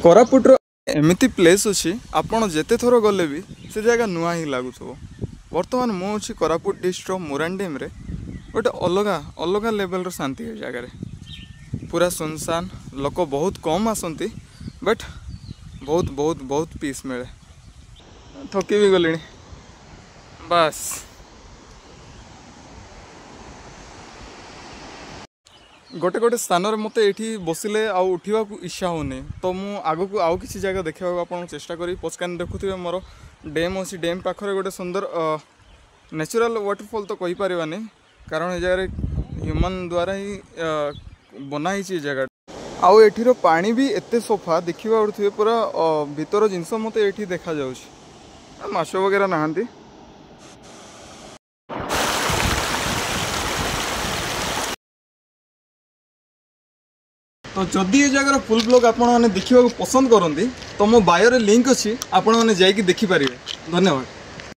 कोरापुटर एमती प्लेस अच्छी आपण जेते थर गले भी से जगह नुआ ही लगुथ। बर्तमान मुझे कोरापुट डिस्ट्रिक्ट मोरांडीम रे गोटे अलग अलग लेवल शांति है जगार पूरा सुनसान लोक बहुत कम आसती बट बहुत बहुत बहुत पीस मिले। थकी भी गले बस गोटे गोटे स्थान मत ये बसिले आउ उठा इच्छा होनी तो मु आग को आउ किसी जगह देखा आप चेष्टा करी। पचकान देखुए मोर डैम अच्छी डैम पाखरे गोटे सुंदर नेचुरल वाटरफॉल तो कही पारानी कारण ये जगह ह्यूमन द्वारा ही बनाई जगह आउ एठीर पानी भी एते सफा देखा थे पूरा भीतर जिनस मत ये देखा माछ वगैरह नहांती। तो जदि ये जगह फुल ब्लॉग आपण मैंने देखा पसंद करती तो मो बायो रे लिंक अच्छी आपण मैंने जाइए देखिपारे। धन्यवाद।